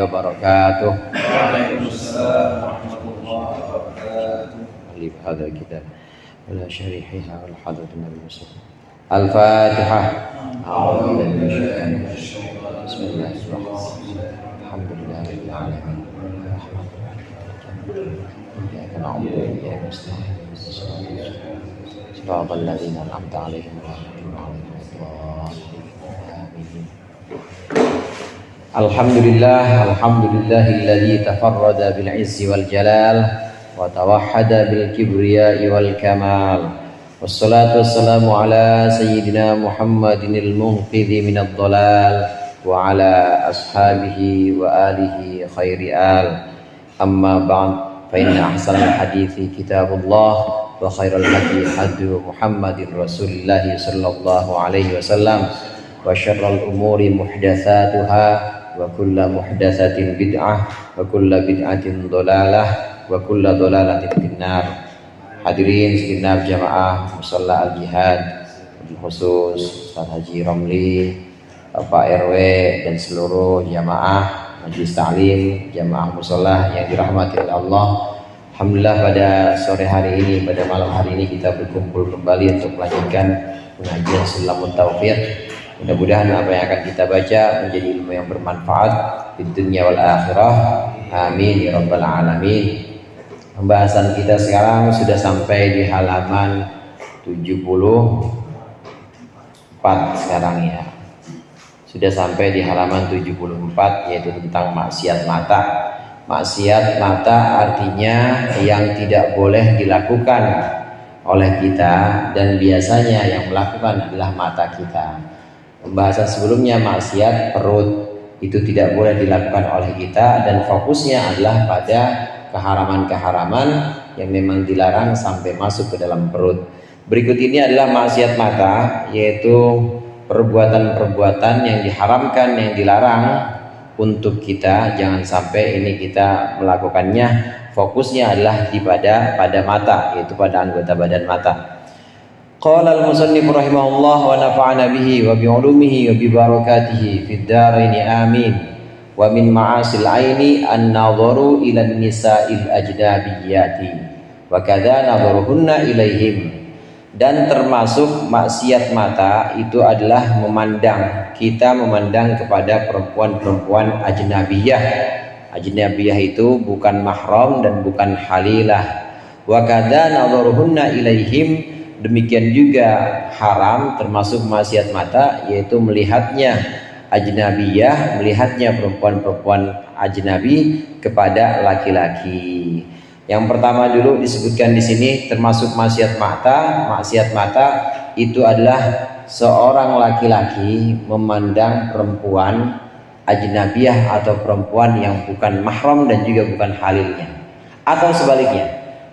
وبركاته. وعليكم السلام ورحمة الله وبركاته. ألف هذا الكتاب ولا شريحها ولا حضرة النبي المصطفى. الفاتحة. أعوذ بالله من الشيطان الرجيم. بسم الله الرحمن الرحيم. الحمد لله رب العالمين. الرحمن الرحيم. إياك نعبد وإياك نستعين. صراط الذين أنعمت عليهم غير المغضوب عليهم ولا الضالين. Alhamdulillah alladzi tafarrada bil izzi wal jalal wa tawahhada bil kibriya'i wal kamal. Wassalatu wassalamu ala sayyidina Muhammadinil munqidhi minadh dhalal wa ala ashabihi wa alihi khairi al. Amma ba'd, fa inna ahsanal hadithi kitabullah wa khairal hadi hadi Muhammadin Rasulillah sallallahu alaihi wasallam wa syarrul umuri muhdatsatuha wa kulla muhdatsatin bid'ah wa kulla bid'atin dhalalah wa kulla dhalalatin finnar. Hadirin segenap jamaah musalla al-jihad, khusus Ustaz Haji Romli, Bapak RW dan seluruh jamaah majelis taklim, jamaah musalla yang dirahmati oleh Allah. Alhamdulillah pada sore hari ini, pada malam hari ini kita berkumpul kembali untuk melanjutkan pengajian Sulamut Taufiq. Mudah-mudahan apa yang akan kita baca menjadi ilmu yang bermanfaat di dunia wal akhirah. Amin ya rabbal alamin. Pembahasan kita sekarang sudah sampai di halaman 74 sekarang ya. Sudah sampai di halaman 74, yaitu tentang maksiat mata. Maksiat mata artinya yang tidak boleh dilakukan oleh kita, dan biasanya yang melakukan adalah mata kita. Pembahasan sebelumnya maksiat perut itu tidak boleh dilakukan oleh kita, dan fokusnya adalah pada keharaman-keharaman yang memang dilarang sampai masuk ke dalam perut. Berikut ini adalah maksiat mata, yaitu perbuatan-perbuatan yang diharamkan, yang dilarang untuk kita, jangan sampai ini kita melakukannya. Fokusnya adalah pada mata, yaitu pada anggota badan mata. Qala al-musannif rahimahullah wa nafa'ana bihi wa bi'ulumihi wa bi barakatihi fid dharain amin. Wa min ma'asil aini an-nadharu ila an-nisa'il ajnabiyyati wa kadza nadharuhunna ilaihim. Dan termasuk maksiat mata itu adalah memandang, kita memandang kepada perempuan-perempuan ajnabiyah. Ajnabiyah itu bukan mahram dan bukan halilah. Wa kadza nadharuhunna ilaihim. Demikian juga haram termasuk maksiat mata, yaitu melihatnya ajnabiyah, melihatnya perempuan-perempuan ajnabi kepada laki-laki. Yang pertama dulu disebutkan di sini termasuk maksiat mata. Maksiat mata itu adalah seorang laki-laki memandang perempuan ajnabiyah atau perempuan yang bukan mahram dan juga bukan halilnya, atau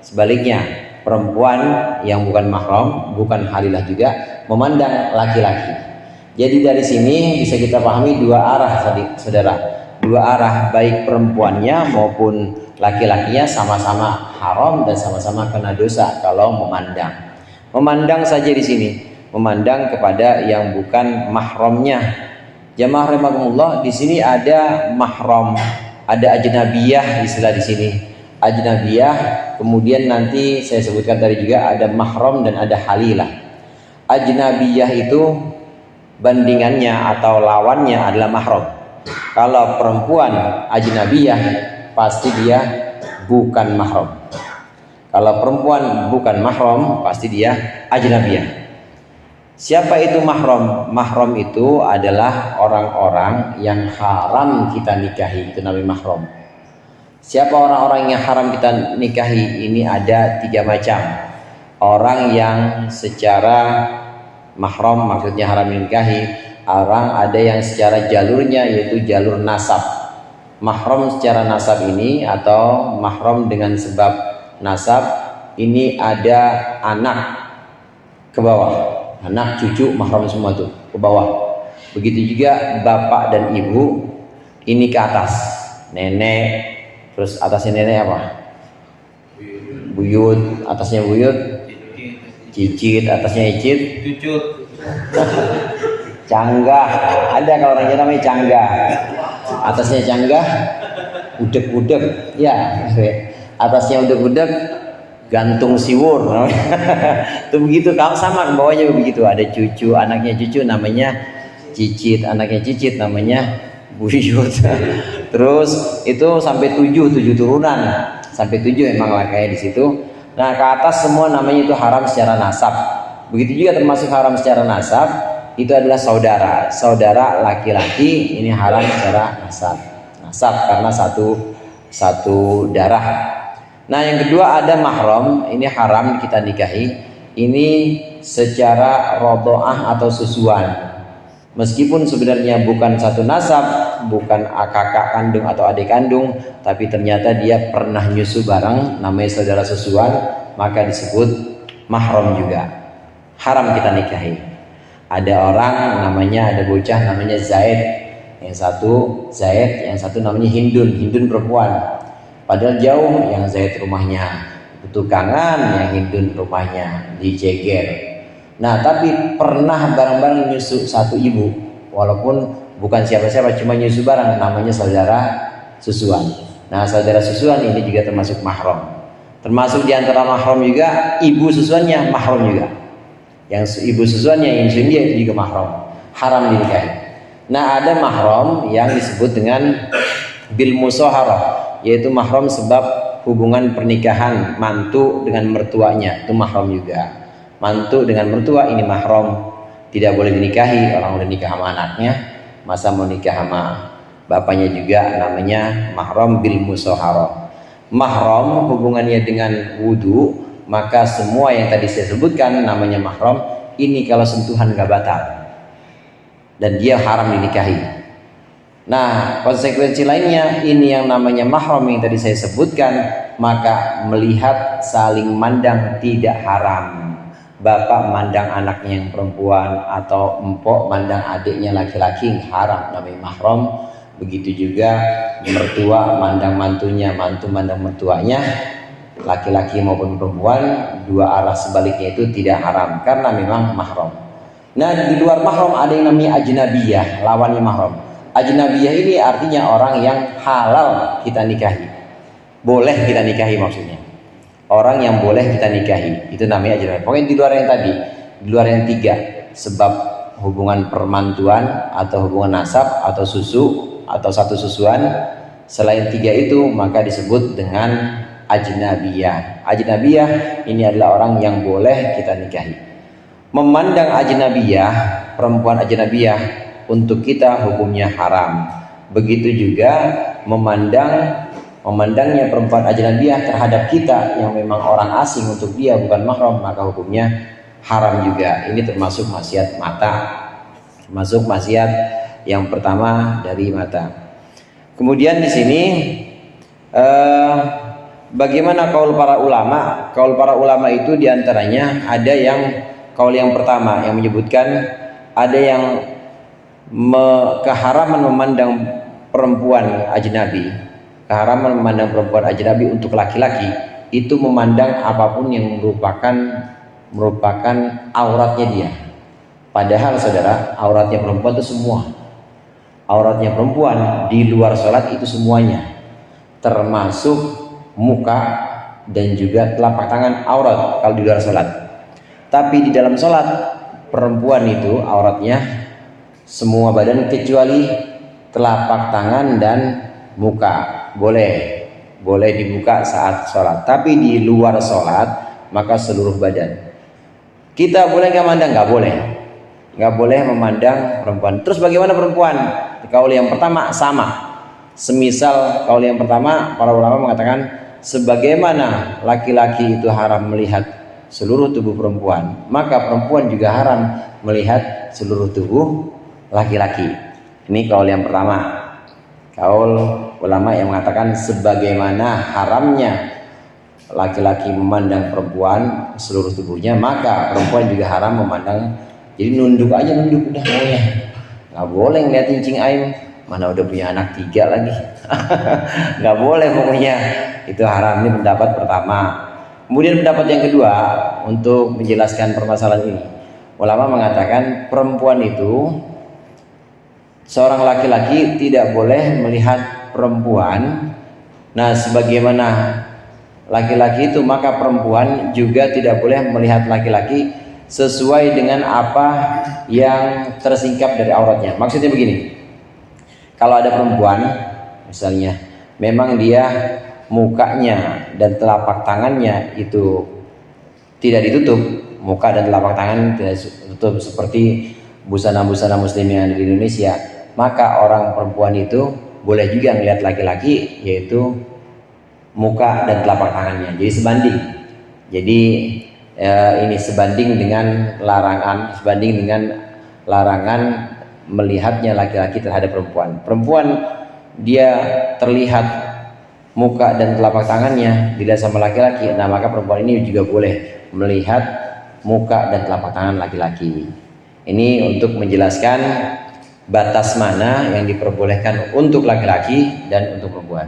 sebaliknya perempuan yang bukan mahram, bukan halilah juga memandang laki-laki. Jadi dari sini bisa kita pahami dua arah tadi, saudara. Dua arah, baik perempuannya maupun laki-lakinya sama-sama haram dan sama-sama kena dosa kalau memandang. Memandang saja di sini, memandang kepada yang bukan mahramnya. Jamaah rahimakumullah, di sini ada mahram, ada ajnabiyah istilah di sini. Ajnabiyah, kemudian nanti saya sebutkan tadi juga ada mahram dan ada halilah. Ajnabiyah itu bandingannya atau lawannya adalah mahram. Kalau perempuan ajnabiyah pasti dia bukan mahram. Kalau perempuan bukan mahram pasti dia ajnabiyah. Siapa itu mahram? Mahram itu adalah orang-orang yang haram kita nikahi, itu namanya mahram. Siapa orang-orang yang haram kita nikahi? Ini ada 3 macam. Orang yang secara mahram, maksudnya haram dinikahi. Orang ada yang secara jalurnya, yaitu jalur nasab. Mahram secara nasab ini atau mahram dengan sebab nasab ini ada anak ke bawah, anak cucu mahram semua tuh ke bawah. Begitu juga bapak dan ibu ini ke atas, nenek. Terus atasnya nenek apa? Buyut, atasnya buyut. Cicit, atasnya icit. Cucut. Canggah, ada kalau orangnya namanya canggah. atasnya canggah, udek-udek, ya, atasnya udek-udek, gantung siwur, itu begitu. Kalau sama bawahnya begitu, ada cucu, anaknya cucu namanya cicit, anaknya cicit namanya buyut. Terus itu sampai tujuh turunan, sampai 7 emang lah kayak di situ. Nah ke atas semua namanya itu haram secara nasab. Begitu juga termasuk haram secara nasab itu adalah saudara laki-laki, ini haram secara nasab karena satu darah. Nah yang kedua ada mahram, ini haram kita nikahi, ini secara rodoah atau susuan. Meskipun sebenarnya bukan satu nasab, bukan kakak kandung atau adik kandung, tapi ternyata dia pernah nyusu bareng, namanya saudara susuan, maka disebut mahram juga. Haram kita nikahi. Ada orang namanya, ada bocah namanya Zaid, yang satu Zaid, yang satu namanya Hindun perempuan. Padahal jauh, yang Zaid rumahnya Petukangan, yang Hindun rumahnya di Jeger. Nah tapi pernah bareng-bareng nyusu satu ibu, walaupun bukan siapa-siapa, cuma nyusu bareng, namanya saudara susuan. Nah saudara susuan ini juga termasuk mahram. Termasuk diantara mahram juga ibu susuannya mahram juga. Yang ibu susuannya yang nyusuin dia itu juga mahram, haram dinikahi. Nah ada mahram yang disebut dengan bil musaharah, yaitu mahram sebab hubungan pernikahan mantu dengan mertuanya, itu mahram juga. Mantu dengan mertua ini mahram, tidak boleh dinikahi. Orang udah nikah sama anaknya, masa mau nikah sama bapaknya juga, namanya mahram bil musaharah. Mahram hubungannya dengan wudu, maka semua yang tadi saya sebutkan namanya mahram. Ini kalau sentuhan gak batal dan dia haram dinikahi. Nah konsekuensi lainnya, ini yang namanya mahram yang tadi saya sebutkan, maka melihat saling mandang tidak haram. Bapak mandang anaknya yang perempuan atau empok mandang adiknya laki-laki, haram, namanya mahram. Begitu juga mertua mandang mantunya, mantu mandang mertuanya, laki-laki maupun perempuan, dua arah sebaliknya itu tidak haram karena memang mahram. Nah di luar mahram ada yang namanya ajnabiyah, lawannya mahram. Ajnabiyah ini artinya orang yang halal kita nikahi, boleh kita nikahi maksudnya. Orang yang boleh kita nikahi itu namanya ajnabiyah. Pokoknya di luar yang tadi, di luar yang 3, sebab hubungan permantuan atau hubungan nasab atau susu atau satu susuan, selain 3 itu maka disebut dengan ajnabiyah. Ajnabiyah ini adalah orang yang boleh kita nikahi. Memandang ajnabiyah, perempuan ajnabiyah untuk kita hukumnya haram. Begitu juga memandangnya perempuan ajnabiyah terhadap kita yang memang orang asing untuk dia bukan mahram, maka hukumnya haram juga. Ini termasuk maksiat mata, termasuk maksiat yang pertama dari mata. Kemudian di sini bagaimana kaul para ulama? Kaul para ulama itu diantaranya ada yang kaul yang pertama yang menyebutkan ada yang keharaman memandang perempuan ajnabi, keharaman memandang perempuan ajnabi untuk laki-laki itu memandang apapun yang merupakan auratnya dia. Padahal saudara, auratnya perempuan itu semua. Auratnya perempuan di luar sholat itu semuanya, termasuk muka dan juga telapak tangan aurat kalau di luar sholat. Tapi di dalam sholat perempuan itu auratnya semua badan kecuali telapak tangan dan muka. Boleh dibuka saat sholat, tapi di luar sholat maka seluruh badan. Kita boleh nggak memandang? Nggak boleh memandang perempuan. Terus bagaimana perempuan? Kaul yang pertama sama. Semisal kaul yang pertama, para ulama mengatakan sebagaimana laki-laki itu haram melihat seluruh tubuh perempuan, maka perempuan juga haram melihat seluruh tubuh laki-laki. Ini kaul yang pertama. Kaul ulama yang mengatakan sebagaimana haramnya laki-laki memandang perempuan seluruh tubuhnya, maka perempuan juga haram memandang. Jadi nunduk aja, nunduk udah maunya. Nggak boleh ngeliatin cing aim, mana udah punya anak 3 lagi. Nggak boleh pokoknya, itu haram. Ini pendapat pertama. Kemudian pendapat yang kedua untuk menjelaskan permasalahan ini, ulama mengatakan perempuan itu seorang laki-laki tidak boleh melihat perempuan. Nah, sebagaimana laki-laki itu, maka perempuan juga tidak boleh melihat laki-laki sesuai dengan apa yang tersingkap dari auratnya. Maksudnya begini, kalau ada perempuan misalnya, memang dia mukanya dan telapak tangannya itu tidak ditutup, muka dan telapak tangan tidak ditutup seperti busana-busana muslim yang ada di Indonesia, maka orang perempuan itu boleh juga melihat laki-laki, yaitu muka dan telapak tangannya. Jadi sebanding. Jadi ini sebanding dengan larangan melihatnya laki-laki terhadap perempuan. Perempuan dia terlihat muka dan telapak tangannya dilihat sama laki-laki, nah maka perempuan ini juga boleh melihat muka dan telapak tangan laki-laki. Ini untuk menjelaskan batas mana yang diperbolehkan untuk laki-laki dan untuk perempuan.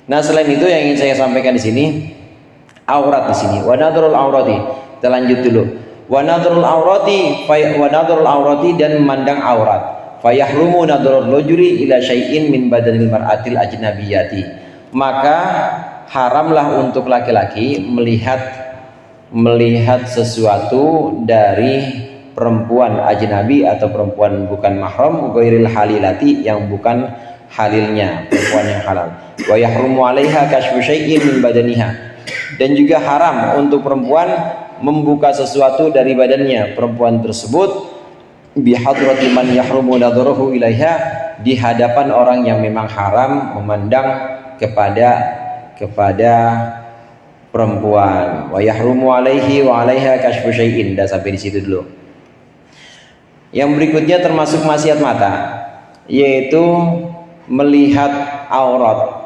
Nah, selain itu yang ingin saya sampaikan di sini, aurat di sini. Wa nadrul aurati. Kita lanjut dulu. Wa nadrul aurati dan memandang aurat. Fayahrumu nadrul rajuli ila syai'in min badanil mar'atil ajnabiyati. Maka haramlah untuk laki-laki melihat sesuatu dari perempuan ajnabi atau perempuan bukan mahram, ghairil halilati, yang bukan halilnya, perempuan yang halal. Wa yahrumu 'alaiha kashfu syai'in min badaniha. Dan juga haram untuk perempuan membuka sesuatu dari badannya perempuan tersebut bihadrati man yahrumu nadharuhu ilaiha, di hadapan orang yang memang haram memandang kepada perempuan. Wa yahrumu 'alaihi wa 'alaiha kashfu syai'in. Dah sampai di situ dulu. Yang berikutnya termasuk maksiat mata, yaitu melihat aurat.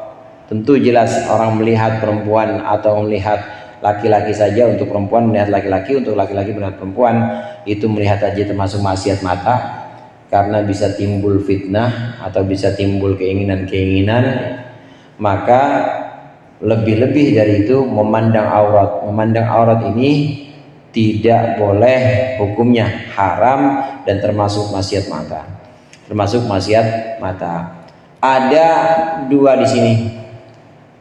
Tentu jelas orang melihat perempuan atau melihat laki-laki saja, untuk perempuan melihat laki-laki, untuk laki-laki melihat perempuan, itu melihat aja termasuk maksiat mata, karena bisa timbul fitnah atau bisa timbul keinginan-keinginan. Maka lebih-lebih dari itu memandang aurat. Memandang aurat ini tidak boleh, hukumnya haram dan termasuk maksiat mata. Termasuk maksiat mata. Ada dua di sini.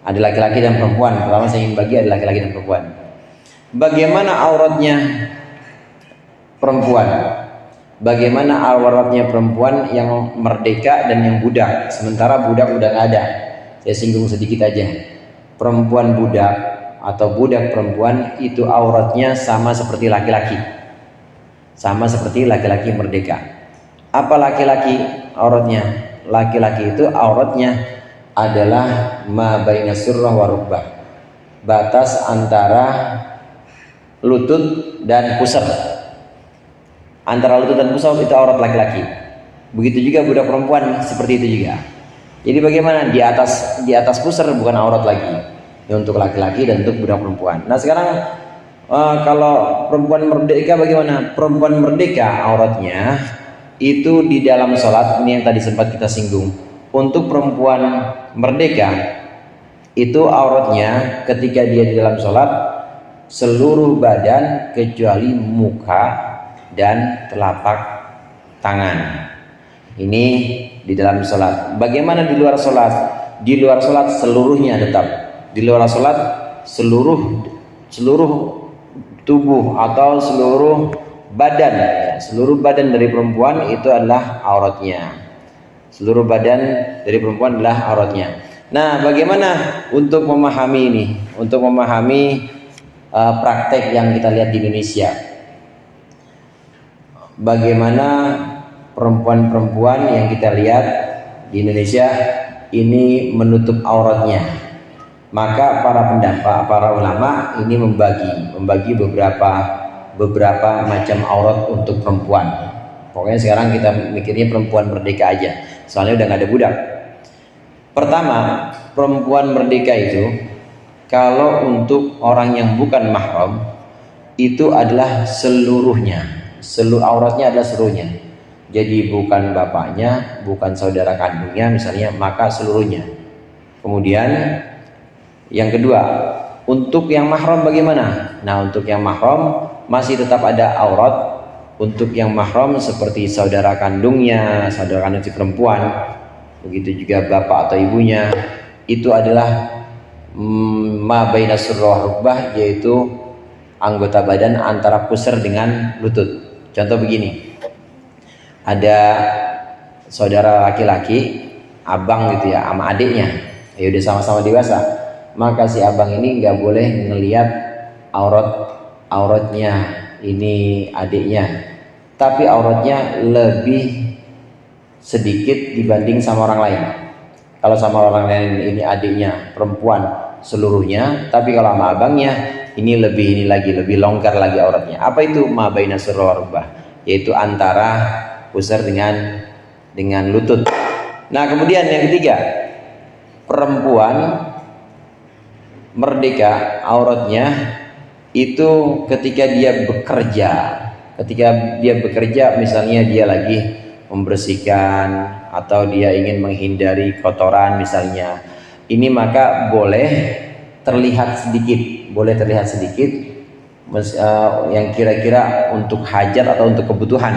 Ada laki-laki dan perempuan. Pertama saya ingin bagi ada laki-laki dan perempuan. Bagaimana auratnya perempuan? Bagaimana auratnya perempuan yang merdeka dan yang budak? Sementara budak udah nggak ada. Saya singgung sedikit aja. Perempuan budak atau budak perempuan itu auratnya sama seperti laki-laki. Sama seperti laki-laki merdeka. Apa laki-laki auratnya? Laki-laki itu auratnya adalah ma baina surrah wa rukbah, batas antara lutut dan pusar. Antara lutut dan pusar itu aurat laki-laki. Begitu juga budak perempuan seperti itu juga. Jadi bagaimana? Di atas pusar bukan aurat lagi. Ini untuk laki-laki dan untuk budak perempuan. Nah sekarang kalau perempuan merdeka bagaimana? Perempuan merdeka auratnya itu di dalam sholat. Ini yang tadi sempat kita singgung. Untuk perempuan merdeka itu auratnya ketika dia di dalam sholat seluruh badan kecuali muka dan telapak tangan. Ini di dalam sholat. Bagaimana di luar sholat? Di luar sholat seluruhnya tetap. Di luar sholat seluruh tubuh atau seluruh badan, seluruh badan dari perempuan itu adalah auratnya. Seluruh badan dari perempuan adalah auratnya. Nah, bagaimana untuk memahami ini? Untuk memahami praktek yang kita lihat di Indonesia. Bagaimana perempuan-perempuan yang kita lihat di Indonesia ini menutup auratnya. Maka para ulama ini membagi beberapa macam aurat untuk perempuan. Pokoknya sekarang kita mikirnya perempuan merdeka aja, soalnya udah gak ada budak. Pertama, perempuan merdeka itu kalau untuk orang yang bukan mahram itu adalah seluruhnya, seluruh auratnya adalah seluruhnya. Jadi bukan bapaknya, bukan saudara kandungnya misalnya, maka seluruhnya. Kemudian yang kedua, untuk yang mahram bagaimana? Nah, untuk yang mahram masih tetap ada aurat untuk yang mahram seperti saudara kandungnya, saudara kandung si perempuan, begitu juga bapak atau ibunya, itu adalah ma baina surra wa rukbah, yaitu anggota badan antara pusar dengan lutut. Contoh begini, ada saudara laki-laki, abang gitu ya, sama adiknya, ya udah sama-sama dewasa, maka si abang ini nggak boleh ngelihat auratnya ini adiknya, tapi auratnya lebih sedikit dibanding sama orang lain. Kalau sama orang lain ini adiknya perempuan seluruhnya, tapi kalau sama abangnya ini lebih longgar lagi auratnya. Apa itu ma baina surra wa rukbah? Yaitu antara pusar dengan lutut. Nah, kemudian yang ketiga, perempuan merdeka auratnya itu ketika dia bekerja. Ketika dia bekerja, misalnya dia lagi membersihkan atau dia ingin menghindari kotoran misalnya, ini maka boleh terlihat sedikit yang kira-kira untuk hajat atau untuk kebutuhan.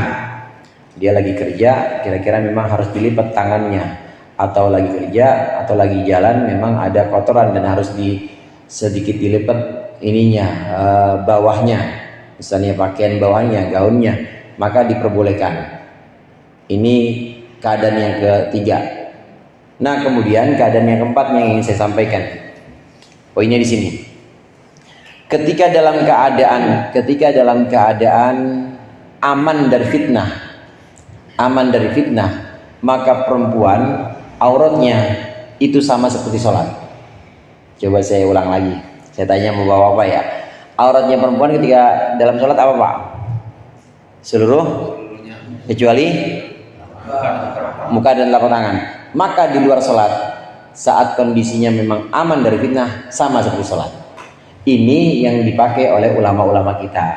Dia lagi kerja, kira-kira memang harus dilipat tangannya, atau lagi kerja atau lagi jalan memang ada kotoran dan harus sedikit dilipat ininya, bawahnya, misalnya pakaian bawahnya, gaunnya, maka diperbolehkan. Ini keadaan yang ketiga. Nah, kemudian keadaan yang keempat yang ingin saya sampaikan, poinnya di sini. Ketika dalam keadaan aman dari fitnah, maka perempuan auratnya itu sama seperti sholat. Coba saya ulang lagi. Saya tanya mau bawa apa ya? Auratnya perempuan ketika dalam sholat apa Pak? Seluruh? Kecuali muka dan telapak tangan. Maka di luar sholat, saat kondisinya memang aman dari fitnah, sama seperti sholat. Ini yang dipakai oleh ulama-ulama kita.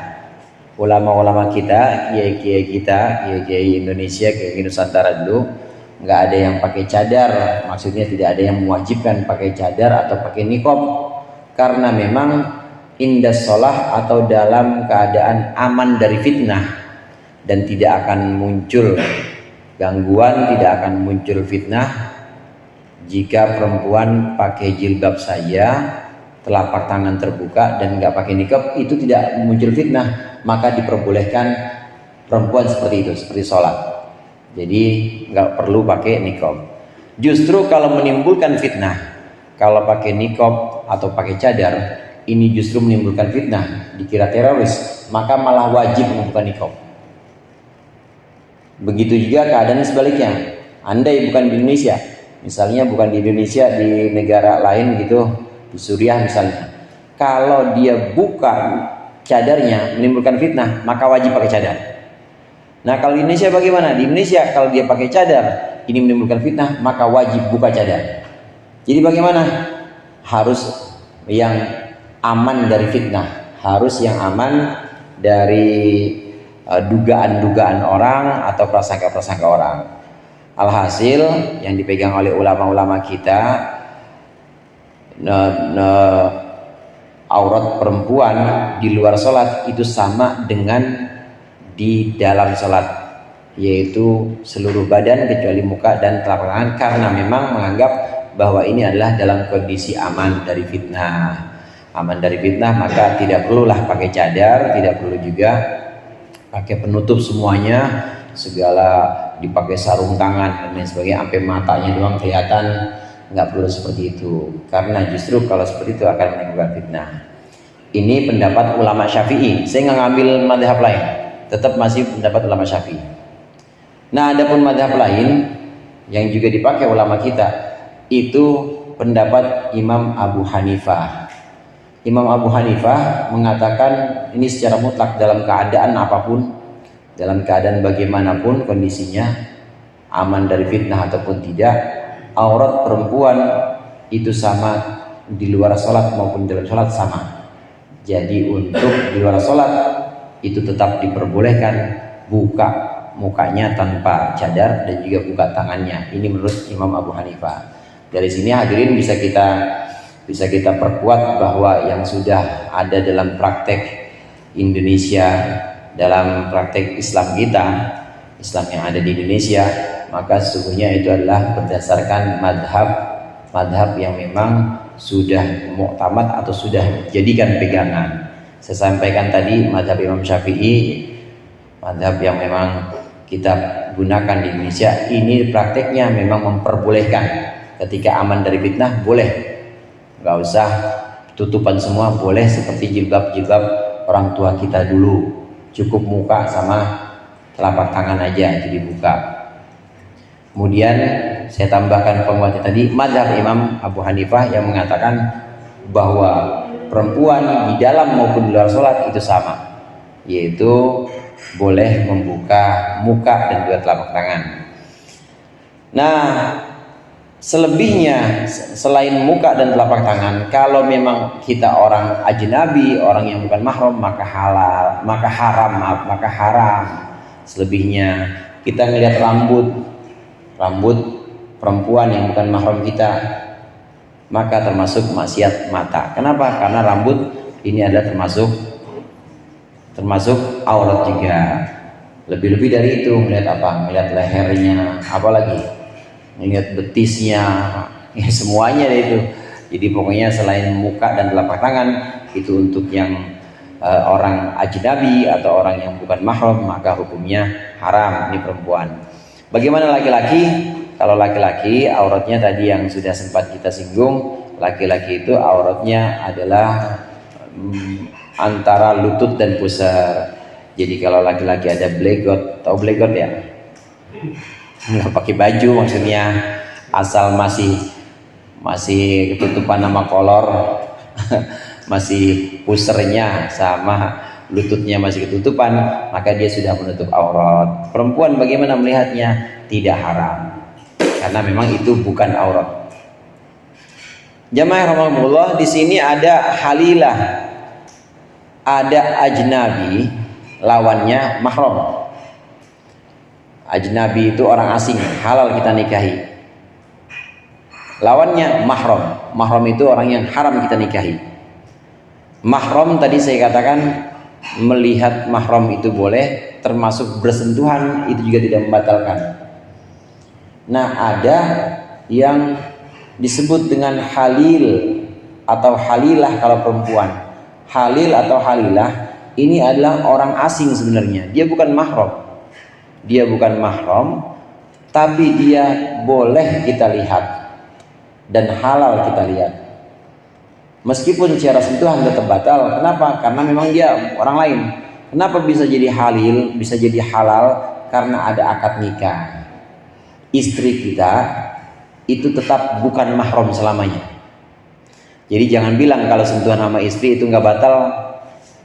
Ulama-ulama kita, kiai-kiai kita, kiai-kiai Indonesia, kiai Nusantara dulu, nggak ada yang pakai cadar. Maksudnya tidak ada yang mewajibkan pakai cadar atau pakai niqab. Karena memang indas sholah atau dalam keadaan aman dari fitnah dan tidak akan muncul gangguan, tidak akan muncul fitnah. Jika perempuan pakai jilbab saja, telapak tangan terbuka dan nggak pakai niqab, itu tidak muncul fitnah, maka diperbolehkan perempuan seperti itu, seperti sholat. Jadi nggak perlu pakai niqab. Justru kalau menimbulkan fitnah, kalau pakai niqab atau pakai cadar, ini justru menimbulkan fitnah, dikira teroris, maka malah wajib membuka niqab. Begitu juga keadaan sebaliknya. Andai bukan di Indonesia, misalnya bukan di Indonesia, di negara lain gitu, di Suriah misalnya, kalau dia buka cadarnya menimbulkan fitnah, maka wajib pakai cadar. Nah, kalau di Indonesia bagaimana? Di Indonesia kalau dia pakai cadar, ini menimbulkan fitnah, maka wajib buka cadar. Jadi bagaimana? Harus yang aman dari fitnah, harus yang aman dari dugaan-dugaan orang atau prasangka-prasangka orang. Alhasil yang dipegang oleh ulama-ulama kita, aurat perempuan di luar sholat itu sama dengan di dalam sholat, yaitu seluruh badan kecuali muka dan telapak tangan, karena memang menganggap bahwa ini adalah dalam kondisi aman dari fitnah. Aman dari fitnah, maka tidak perlulah pakai cadar, tidak perlu juga pakai penutup semuanya, segala dipakai sarung tangan dan lain sebagainya, sampai matanya doang kelihatan. Nggak perlu seperti itu, karena justru kalau seperti itu akan menimbulkan fitnah. Ini pendapat ulama Syafi'i. Saya nggak ngambil madhab lain, tetap masih pendapat ulama Syafi'i. Nah, adapun madhab lain yang juga dipakai ulama kita, itu pendapat Imam Abu Hanifah. Imam Abu Hanifah mengatakan ini secara mutlak, dalam keadaan apapun, dalam keadaan bagaimanapun kondisinya, aman dari fitnah ataupun tidak, aurat perempuan itu sama di luar sholat maupun dalam sholat sama. Jadi untuk di luar sholat itu tetap diperbolehkan buka mukanya tanpa cadar dan juga buka tangannya. Ini menurut Imam Abu Hanifah. Dari sini hadirin bisa kita perkuat bahwa yang sudah ada dalam praktek Indonesia dalam praktek Islam kita, Islam yang ada di Indonesia, maka sesungguhnya itu adalah berdasarkan madhab yang memang sudah muktamad atau sudah dijadikan pegangan. Saya sampaikan tadi madhab Imam Syafi'i, madhab yang memang kita gunakan di Indonesia, ini prakteknya memang memperbolehkan ketika aman dari fitnah boleh, nggak usah tutupan semua, boleh seperti jilbab orang tua kita dulu, cukup muka sama telapak tangan aja jadi buka. Kemudian saya tambahkan penguatnya tadi mazhab Imam Abu Hanifah yang mengatakan bahwa perempuan di dalam maupun di luar sholat itu sama, yaitu boleh membuka muka dan juga telapak tangan. Nah, selebihnya selain muka dan telapak tangan, kalau memang kita orang ajnabi, orang yang bukan mahram, maka halal, maka haram. Selebihnya kita ngelihat rambut perempuan yang bukan mahram kita, maka termasuk maksiat mata. Kenapa? Karena rambut ini adalah termasuk aurat juga. Lebih-lebih dari itu, melihat apa? Melihat lehernya, apalagi melihat betisnya, ya semuanya itu. Jadi pokoknya selain muka dan telapak tangan itu untuk yang orang ajnabi atau orang yang bukan mahram, maka hukumnya haram. Ini perempuan. Bagaimana laki-laki? Kalau laki-laki auratnya tadi yang sudah sempat kita singgung, laki-laki itu auratnya adalah antara lutut dan pusar. Jadi kalau laki-laki ada blegot, tahu blegot ya? Nggak pakai baju maksudnya, asal masih ketutupan sama kolor, masih pusernya sama lututnya masih ketutupan, maka dia sudah menutup aurat. Perempuan bagaimana melihatnya? Tidak haram, karena memang itu bukan aurat. Jamaah rahimahullah, di sini ada halilah, ada ajnabi, lawannya mahram. Ajnabi itu orang asing, halal kita nikahi. Lawannya mahram. Mahram itu orang yang haram kita nikahi. Mahram tadi saya katakan, melihat mahram itu boleh, termasuk bersentuhan itu juga tidak membatalkan. Nah, ada yang disebut dengan halil atau halilah kalau perempuan. Halil atau halilah ini adalah orang asing sebenarnya. Dia bukan mahram, tapi dia boleh kita lihat dan halal kita lihat. Meskipun secara sentuhan tetap batal. Kenapa? Karena memang dia orang lain. Kenapa bisa jadi halil, bisa jadi halal? Karena ada akad nikah. Istri kita itu tetap bukan mahram selamanya. Jadi jangan bilang kalau sentuhan sama istri itu nggak batal,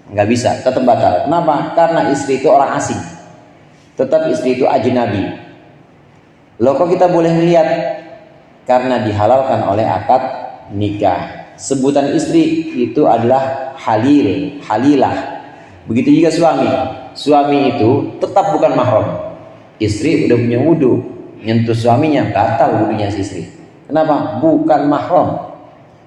nggak bisa, tetap batal. Kenapa? Karena istri itu orang asing. Tetap istri itu ajnabi. Loh kok kita boleh melihat? Karena dihalalkan oleh akad nikah. Sebutan istri itu adalah halil, halilah. Begitu juga suami. Suami itu tetap bukan mahram. Istri udah punya wudu, nyentuh suaminya batal wudunya si istri. Kenapa? Bukan mahram.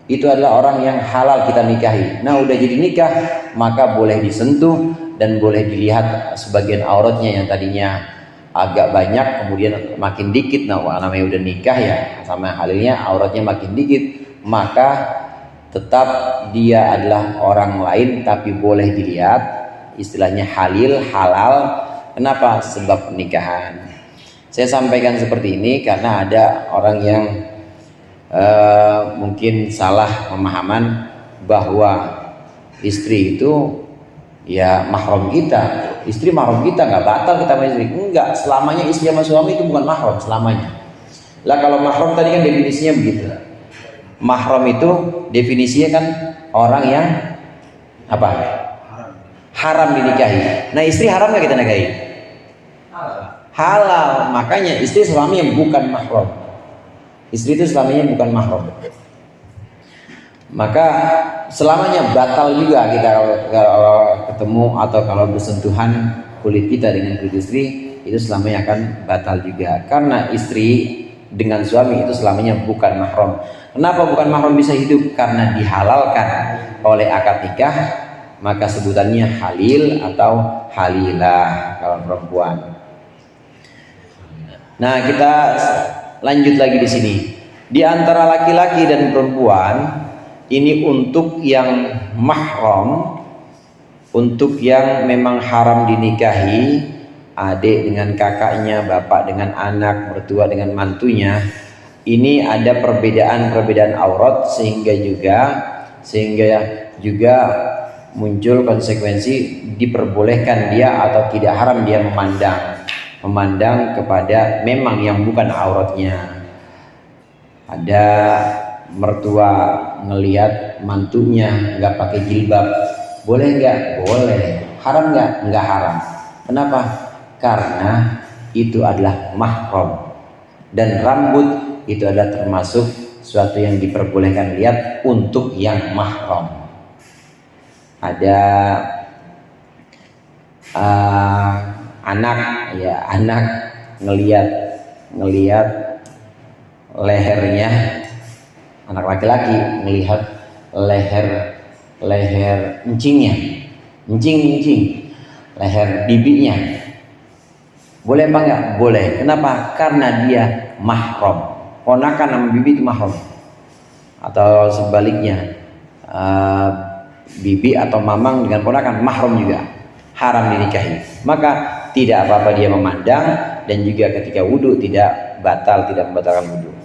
Itu adalah orang yang halal kita nikahi. Nah, udah jadi nikah, maka boleh disentuh dan boleh dilihat sebagian auratnya yang tadinya agak banyak, kemudian makin dikit. Nah, namanya udah nikah ya, sama halilnya auratnya makin dikit, maka tetap dia adalah orang lain tapi boleh dilihat, istilahnya halil, halal. Kenapa? Sebab pernikahan. Saya sampaikan seperti ini karena ada orang yang mungkin salah pemahaman bahwa istri itu ya mahram kita. Istri mahram kita, nggak batal kita sama istri. Enggak, selamanya istri sama suami itu bukan mahram selamanya. Lah kalau mahram tadi kan definisinya begitu. Mahram itu definisinya kan orang yang apa? Haram dinikahi. Nah, istri haram nggak kita nikahi? Halal. Makanya istri suami yang bukan mahram. Istri itu selamanya bukan mahram. Maka selamanya batal juga kita kalau ketemu atau kalau bersentuhan kulit kita dengan kulit istri, itu selamanya akan batal juga. Karena istri dengan suami itu selamanya bukan mahram. Kenapa bukan mahram bisa hidup? Karena dihalalkan oleh akad nikah maka sebutannya halil atau halilah kalau perempuan. Nah, kita lanjut lagi di sini. Di antara laki-laki dan perempuan ini untuk yang mahram, untuk yang memang haram dinikahi, adik dengan kakaknya, bapak dengan anak, mertua dengan mantunya, ini ada perbedaan aurat sehingga juga muncul konsekuensi diperbolehkan dia atau tidak haram dia memandang kepada memang yang bukan auratnya. Ada mertua ngelihat mantunya nggak pakai jilbab, boleh nggak? Boleh. Haram nggak? Nggak haram. Kenapa? Karena itu adalah mahram, dan rambut itu adalah termasuk suatu yang diperbolehkan lihat untuk yang mahram. Ada anak ngelihat lehernya, anak laki-laki ngelihat leher encingnya, leher bibinya, boleh apa enggak? Boleh. Kenapa? Karena dia mahram. Ponakan sama bibi itu mahram, atau sebaliknya, bibi atau mamang dengan ponakan mahram juga, haram dinikahi. Maka tidak apa-apa dia memandang, dan juga ketika wudhu tidak membatalkan wudhu.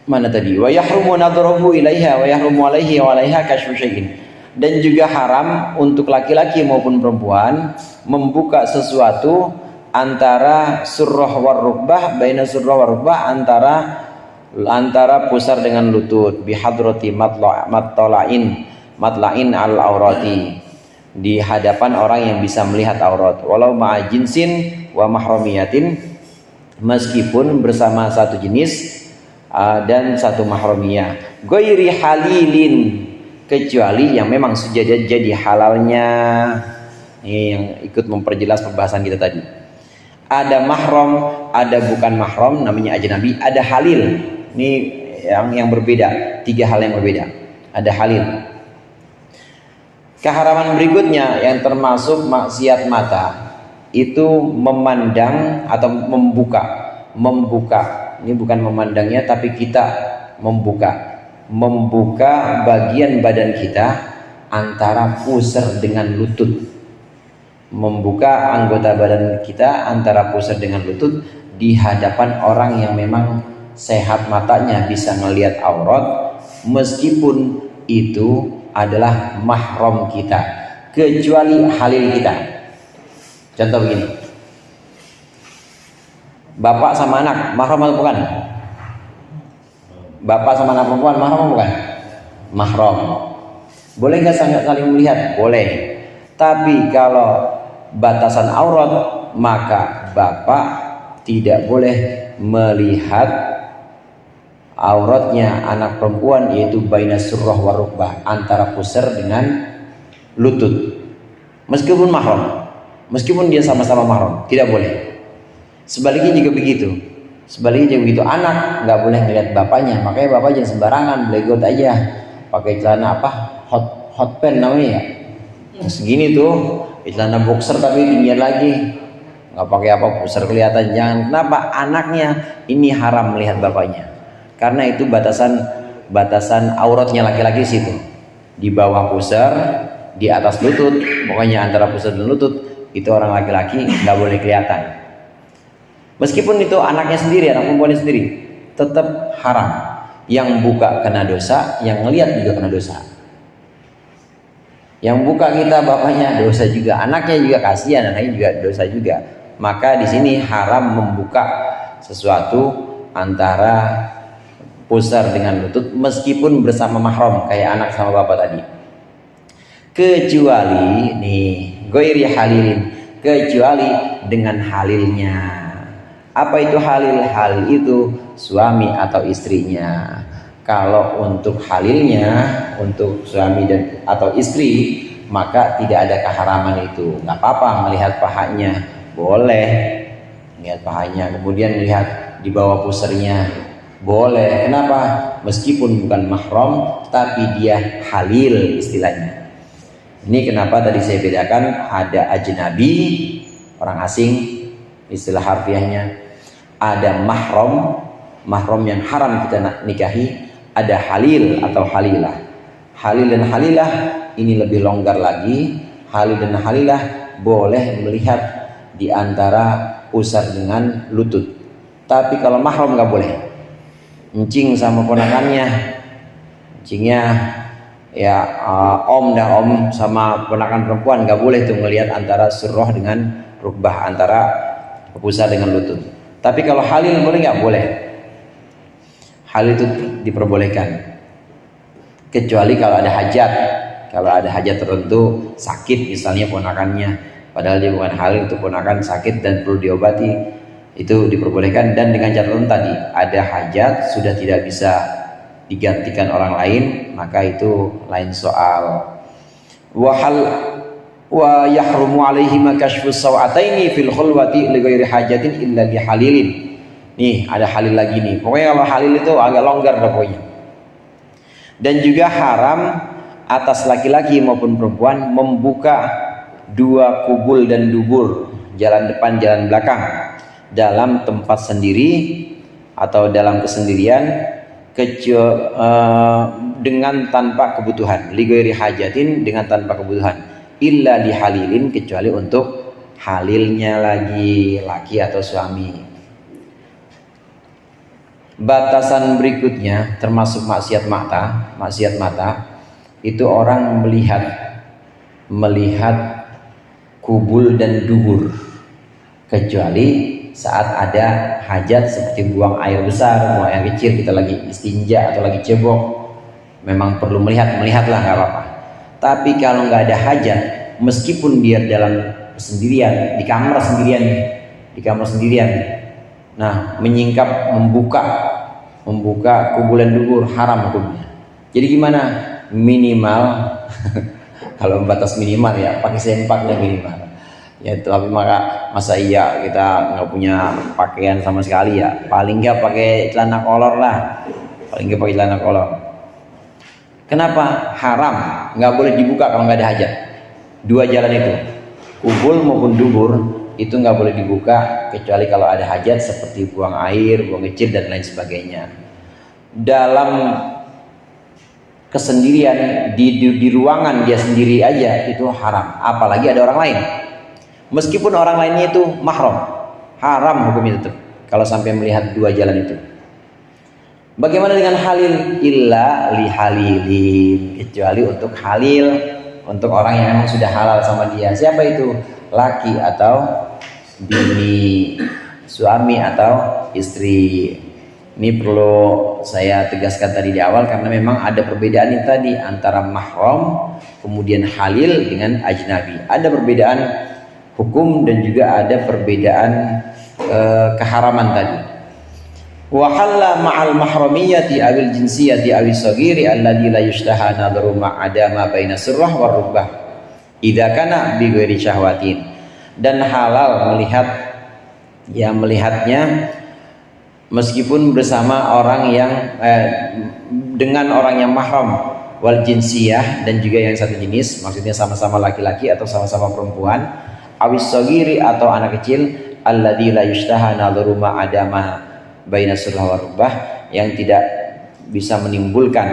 Mana tadi? Wa yahrumu nadhruhu ilaiha wa yahrumu alaihi wa alaiha kashfu syai'in. Dan juga haram untuk laki-laki maupun perempuan membuka sesuatu antara surrah war rukbah, baina surrah war rukbah, antara pusar dengan lutut, bihadrati matla'in al aurati, di hadapan orang yang bisa melihat aurat, walau ma'a jinsin wa mahramiyatin, meskipun bersama satu jenis dan satu mahramiyah, ghairi halilin, kecuali yang memang sudah jadi halalnya. Ini yang ikut memperjelas pembahasan kita tadi. Ada mahram, ada bukan mahram, namanya ajnabi, ada halil. Ini yang berbeda, 3 hal yang berbeda. Ada halil. Keharaman berikutnya yang termasuk maksiat mata itu memandang atau membuka. Ini bukan memandangnya, tapi kita membuka bagian badan kita antara pusar dengan lutut. Membuka anggota badan kita antara pusar dengan lutut di hadapan orang yang memang sehat matanya, bisa ngelihat aurat, meskipun itu adalah mahram kita, kecuali halil kita. Contoh begini, bapak sama anak mahram atau bukan? Bapak sama anak perempuan mahram atau bukan? Mahram. Boleh nggak saling melihat? Boleh. Tapi kalau batasan aurat, maka bapak tidak boleh melihat auratnya anak perempuan, yaitu baina surrah wa rukbah, antara pusar dengan lutut, meskipun mahram, meskipun dia sama-sama mahram, tidak boleh. Sebaliknya juga begitu. Anak nggak boleh melihat bapaknya, makanya bapak jangan sembarangan blegot aja pakai celana hot pants namanya ya, segini tuh, celana boxer tapi tinggian lagi, nggak pakai apa, pusar kelihatan. Jangan. Kenapa? Anaknya ini haram melihat bapaknya, karena itu batasan auratnya laki-laki situ, di bawah pusar, di atas lutut, pokoknya antara pusar dan lutut itu orang laki-laki nggak boleh kelihatan. Meskipun itu anaknya sendiri, anak perempuannya sendiri, tetap haram. Yang buka kena dosa, yang ngelihat juga kena dosa. Yang buka kita bapaknya dosa juga, anaknya juga kasihan, anaknya juga dosa juga. Maka di sini haram membuka sesuatu antara pusar dengan lutut meskipun bersama mahram kayak anak sama bapak tadi. Kecuali nih, ghairi halilin, kecuali dengan halilnya. Apa itu halil? Halil itu suami atau istrinya. Kalau untuk halilnya, untuk suami dan atau istri, maka tidak ada keharaman itu. Nggak apa-apa melihat pahanya, boleh lihat pahanya, kemudian lihat di bawah pusarnya, boleh. Kenapa? meskipun bukan mahram tapi dia halil istilahnya. Ini kenapa tadi saya bedakan, ada ajnabi, orang asing istilah harfiahnya, ada mahram, mahram yang haram kita nikahi, ada halil atau halilah. Halil dan halilah ini lebih longgar lagi. Halil dan halilah boleh melihat di antara pusar dengan lutut. Tapi kalau mahram nggak boleh. Encing sama ponakannya, encingnya ya om dah om sama ponakan perempuan nggak boleh tuh melihat antara surah dengan rukbah, antara pusar dengan lutut. Tapi kalau halil boleh nggak? Boleh. Halil itu diperbolehkan. Kecuali kalau ada hajat. Kalau ada hajat tertentu, sakit misalnya ponakannya, padahal dia bukan halil, itu ponakan sakit dan perlu diobati, itu diperbolehkan. Dan dengan catatan tadi, ada hajat sudah tidak bisa digantikan orang lain, maka itu lain soal. Wa yahrumu alaihi makashfus sawataini fil khulwati li ghairi hajatin illa li halilin. Nih ada halil lagi nih. Pokoknya kalau halil itu agak longgar dah pokoknya. Dan juga haram atas laki-laki maupun perempuan membuka dua kubul dan dubur, jalan depan jalan belakang, dalam tempat sendiri atau dalam kesendirian, dengan tanpa kebutuhan, li ghairi hajatin, dengan tanpa kebutuhan, illa li halilin, kecuali untuk halilnya lagi, laki atau suami. Batasan berikutnya termasuk maksiat mata. Maksiat mata itu orang melihat kubul dan dubur, kecuali saat ada hajat seperti buang air besar, buang air kecil, kita lagi istinja atau lagi cebok, memang perlu melihatlah, nggak apa-apa. Tapi kalau nggak ada hajat, meskipun dia dalam sendirian, di kamar sendirian, nah menyingkap, membuka kubul dan dubur, haram hukumnya. Jadi gimana? Minimal kalau batas minimal ya pakai sempaknya minimal. Ya tapi masa iya kita nggak punya pakaian sama sekali ya, paling nggak pakai celana kolor lah, Kenapa haram? Nggak boleh dibuka kalau nggak ada hajat. Dua jalan itu, kubul maupun dubur, itu nggak boleh dibuka kecuali kalau ada hajat seperti buang air, buang kecil dan lain sebagainya. Dalam kesendirian di ruangan dia sendiri aja itu haram, apalagi ada orang lain. Meskipun orang lainnya itu mahram, haram hukumnya tetap kalau sampai melihat dua jalan itu. Bagaimana dengan halil? Illa li halilin, kecuali untuk halil, untuk orang yang memang sudah halal sama dia. Siapa itu? Laki atau bini, suami atau istri. Ini perlu saya tegaskan tadi di awal karena memang ada perbedaan ini tadi antara mahram kemudian halil dengan ajnabi. Ada perbedaan hukum dan juga ada perbedaan keharaman tadi. Wa halla ma'al mahramiyati awil jinsiyati awis saghiri alladzi la yushtaha nadharu ma'ada ma baina sirrah war rubbah idza kana bi ghairi syahwatin. Dan halal melihatnya meskipun bersama orang yang dengan orang yang mahram, wal jinsiyah, dan juga yang satu jenis, maksudnya sama-sama laki-laki atau sama-sama perempuan, awis saghiri atau anak kecil, alladzi la yushtaha nadharu ma adama baina surah wa rubbah, yang tidak bisa menimbulkan,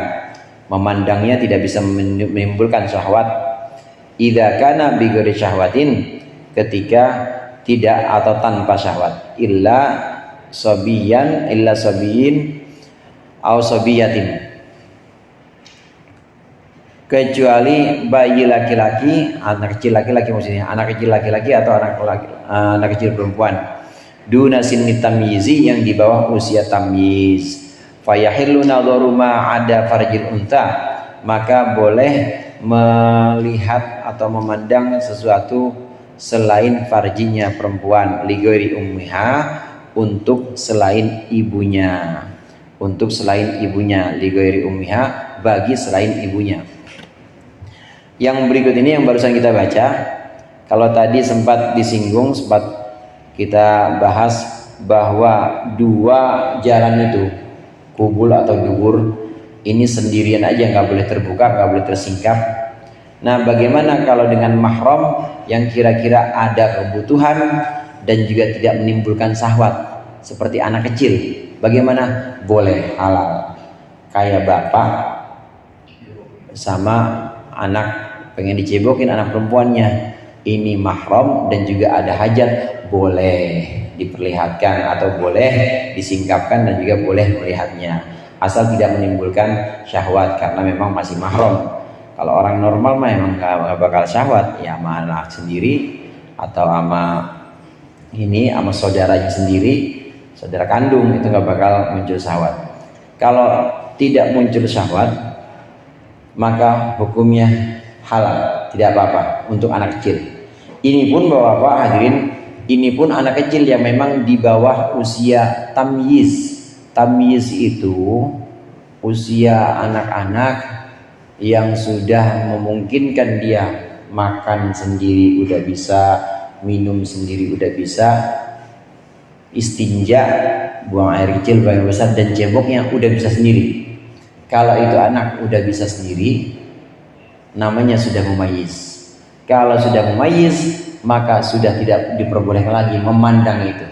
memandangnya tidak bisa menimbulkan syahwat, idza kana bi ghairi syahwatin, ketika tidak atau tanpa syahwat, illa sabiyin au sabiyatin, kecuali bayi laki-laki, anak kecil laki-laki, maksudnya anak kecil laki-laki atau anak kecil perempuan, duna sinni tamyizi, yang di bawah usia tamyiz, fayahillu nadharu ma ada farjil unta, maka boleh melihat atau memandang sesuatu selain farjinya perempuan, li ghairi ummiha, untuk selain ibunya, li ghairi ummiha, bagi selain ibunya. Yang berikut ini yang barusan kita baca, kalau tadi sempat disinggung, sempat kita bahas bahwa dua jalan itu, kubul atau dubur, ini sendirian aja, nggak boleh terbuka, nggak boleh tersingkap. Nah, bagaimana kalau dengan mahram yang kira-kira ada kebutuhan dan juga tidak menimbulkan syahwat seperti anak kecil? Bagaimana? Boleh, halal. Kayak bapak sama anak pengen dicebokin anak perempuannya, ini mahram dan juga ada hajat, boleh diperlihatkan atau boleh disingkapkan dan juga boleh melihatnya, asal tidak menimbulkan syahwat karena memang masih mahram. Kalau orang normal mah emang gak bakal syahwat, ya sama anak sendiri atau sama saudaranya sendiri, saudara kandung, itu gak bakal muncul syahwat. Kalau tidak muncul syahwat, maka hukumnya halal, tidak apa-apa untuk anak kecil. Ini pun bapak-bapak hadirin, ini pun anak kecil yang memang di bawah usia tamyiz. Tamyiz itu usia anak-anak yang sudah memungkinkan dia makan sendiri udah bisa, minum sendiri udah bisa, istinja, buang air kecil, buang air besar, dan ceboknya udah bisa sendiri. Kalau itu anak udah bisa sendiri, namanya sudah mumayyiz. Kalau sudah mumayyiz, maka sudah tidak diperbolehkan lagi memandang itu,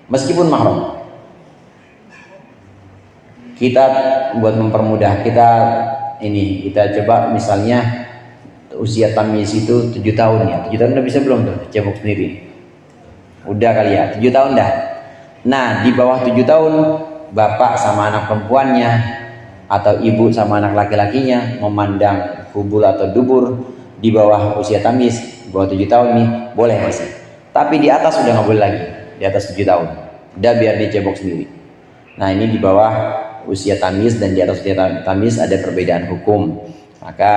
meskipun mahram. Kita buat mempermudah, kita coba misalnya usia tamyiz itu 7 tahun ya. 7 tahun udah bisa belum tuh cebok sendiri? Udah kali ya, 7 tahun dah. Nah, di bawah 7 tahun bapak sama anak perempuannya atau ibu sama anak laki-lakinya memandang kubul atau dubur di bawah usia tamyiz, di bawah 7 tahun nih boleh masih. Tapi di atas udah nggak boleh lagi. Di atas 7 tahun udah biar dia cebok sendiri. Nah, ini di bawah usia tamyiz dan di atas usia tamyiz ada perbedaan hukum, maka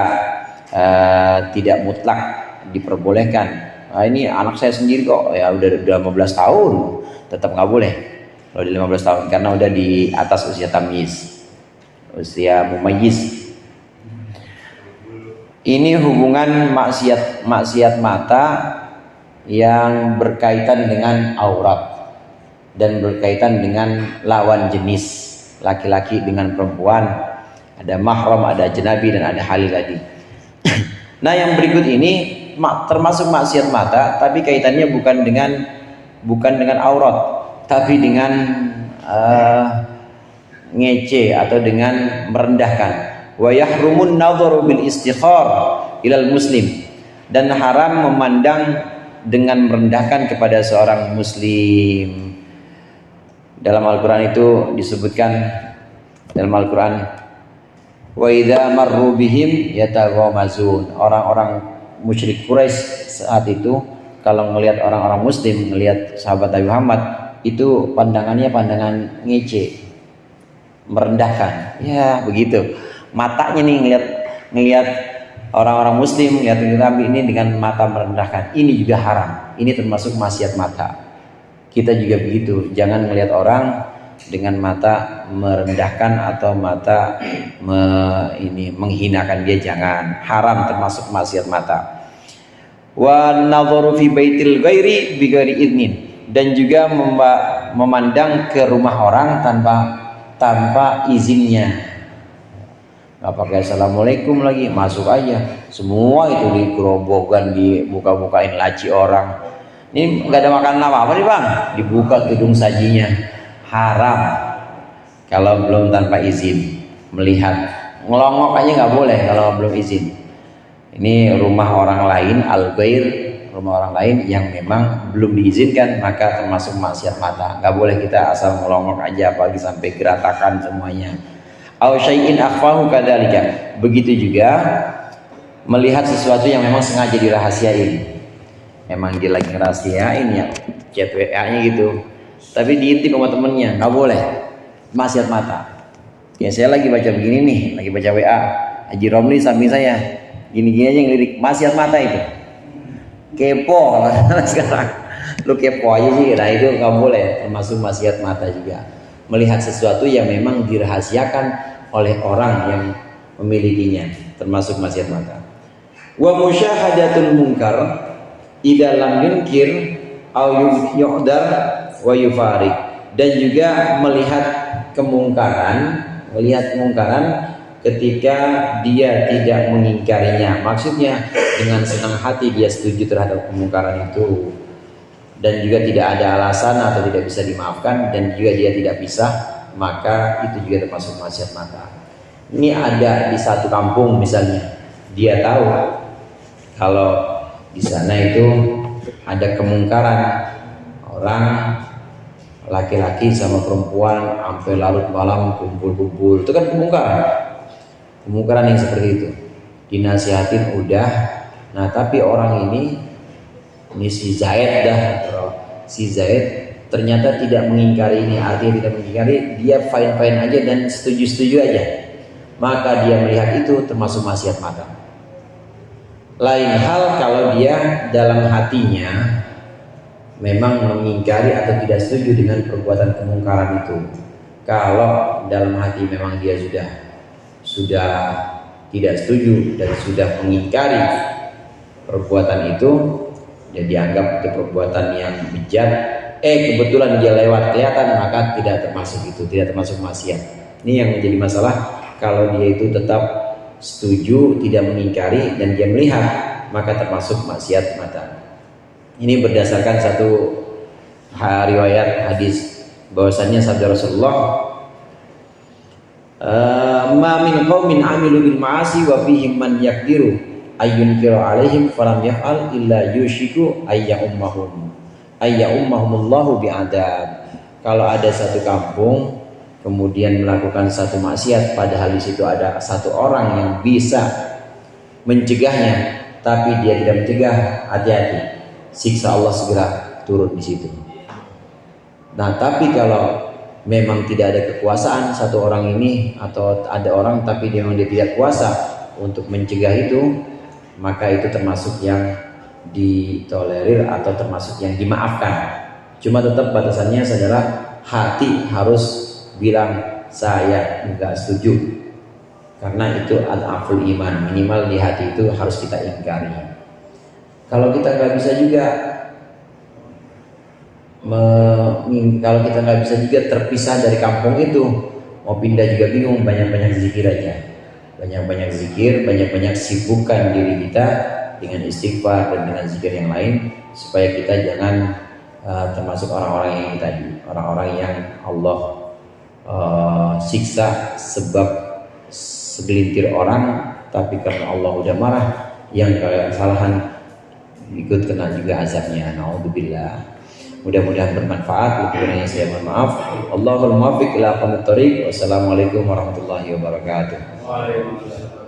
tidak mutlak diperbolehkan. Nah, ini anak saya sendiri kok, ya udah 15 tahun tetap nggak boleh kalau di 15 tahun karena udah di atas usia tamyiz, usia mumayyiz. Ini hubungan maksiat mata yang berkaitan dengan aurat dan berkaitan dengan lawan jenis, laki-laki dengan perempuan, ada mahram, ada ajnabi, dan ada halil tadi. Nah, yang berikut ini termasuk maksiat mata, tapi kaitannya bukan dengan aurat, tapi dengan ngece atau dengan merendahkan. Wa yahrumun nadharu bil istikhar ilal muslim, dan haram memandang dengan merendahkan kepada seorang muslim. Dalam Al-Quran itu disebutkan, dalam Al-Quran, wa idza marru bihim yataghamazun, orang-orang musyrik Quraisy saat itu kalau melihat orang-orang muslim, melihat sahabat Nabi Muhammad, itu pandangannya pandangan ngece, merendahkan. Ya, begitu. Matanya nih ngelihat orang-orang muslim, lihat Nabi ini dengan mata merendahkan. Ini juga haram. Ini termasuk maksiat mata. Kita juga begitu, jangan melihat orang dengan mata merendahkan atau mata menghinakan dia, jangan. Haram, termasuk maksiat mata. Wa nadharu fi baitil ghairi bighairi idnin, dan juga memandang ke rumah orang tanpa izinnya. Nggak pakai assalamualaikum lagi, masuk aja. Semua itu digerobokkan, dibuka-bukain laci orang. Ini nggak ada makanan apa-apa nih bang, dibuka tudung sajinya. Haram kalau belum tanpa izin. Melihat, ngelongok aja nggak boleh kalau belum izin. Ini rumah orang lain, al-ghair, rumah orang lain yang memang belum diizinkan, maka termasuk maksiat mata. Nggak boleh kita asal ngelongok aja, apalagi sampai geratakan semuanya. Aw syai'in akhfahu kadzalika. Begitu juga melihat sesuatu yang memang sengaja dirahasiain. Emang dia lagi ngerahasiain ya, chat WA-nya gitu, tapi diintip sama temennya, nggak boleh, maksiat mata. Ya, saya lagi baca begini nih, lagi baca WA, Haji Romli samping saya, gini-gini aja ngelirik, maksiat mata itu. Kepo sekarang, lu kepo aja sih, nah itu nggak boleh, termasuk maksiat mata juga. Melihat sesuatu yang memang dirahasiakan oleh orang yang memilikinya, termasuk maksiat mata. Wa musyahadatul munkar idza lam yunkir au yuhdar wa yufarik, dan juga melihat kemungkaran ketika dia tidak mengingkarinya. Maksudnya dengan senang hati dia setuju terhadap kemungkaran itu, dan juga tidak ada alasan atau tidak bisa dimaafkan, dan juga dia tidak bisa, maka itu juga termasuk maksiat mata. Ini ada di satu kampung misalnya, dia tahu kalau di sana itu ada kemungkaran, orang laki-laki sama perempuan sampai larut malam kumpul-kumpul, itu kan kemungkaran yang seperti itu. Dinasihatin udah, nah tapi orang ini si Zaid ternyata tidak mengingkari ini. Artinya tidak mengingkari, dia fine-fine aja dan setuju-setuju aja, maka dia melihat itu termasuk maksiat mata. Lain hal kalau dia dalam hatinya memang mengingkari atau tidak setuju dengan perbuatan kemungkaran itu. Kalau dalam hati memang dia sudah tidak setuju dan sudah mengingkari perbuatan itu, dia dianggap itu perbuatan yang bejat. Kebetulan dia lewat kelihatan, maka tidak termasuk itu, tidak termasuk maksiat. Ini yang menjadi masalah. Kalau dia itu tetap setuju, tidak mengingkari, dan dia melihat, maka termasuk maksiat mata. Ini berdasarkan satu riwayat hadis bahwasannya sabda Rasulullah, ma min qaumin amilu bil ma'asi wa fihim man yaqdiru ayyunkiru alaihim falam yaf'al illa yushiku ayyummahumullahu bi'adab. Kalau ada satu kampung kemudian melakukan satu maksiat, padahal di situ ada satu orang yang bisa mencegahnya, tapi dia tidak mencegah, hati-hati, siksa Allah segera turun di situ. Nah, tapi kalau memang tidak ada kekuasaan satu orang ini, atau ada orang tapi dia memang dia tidak kuasa untuk mencegah itu, maka itu termasuk yang ditolerir atau termasuk yang dimaafkan. Cuma tetap batasannya adalah hati harus bilang saya enggak setuju, karena itu al-aful iman, minimal di hati itu harus kita ingkari. Kalau kita nggak bisa juga terpisah dari kampung itu, mau pindah juga bingung, banyak-banyak zikir aja, banyak-banyak zikir, banyak-banyak sibukkan diri kita dengan istighfar dan dengan zikir yang lain, supaya kita jangan termasuk orang-orang yang tadi, orang-orang yang Allah siksa sebab segelintir orang, tapi karena Allah udah marah, yang kesalahan ikut kena juga azabnya. Naudzubillah. Mudah-mudahan bermanfaat. Kurangnya saya mohon maaf. Allahul muwaffiq ila aqwamit thoriq. Wassalamualaikum warahmatullahi wabarakatuh. Waalaikumsalam.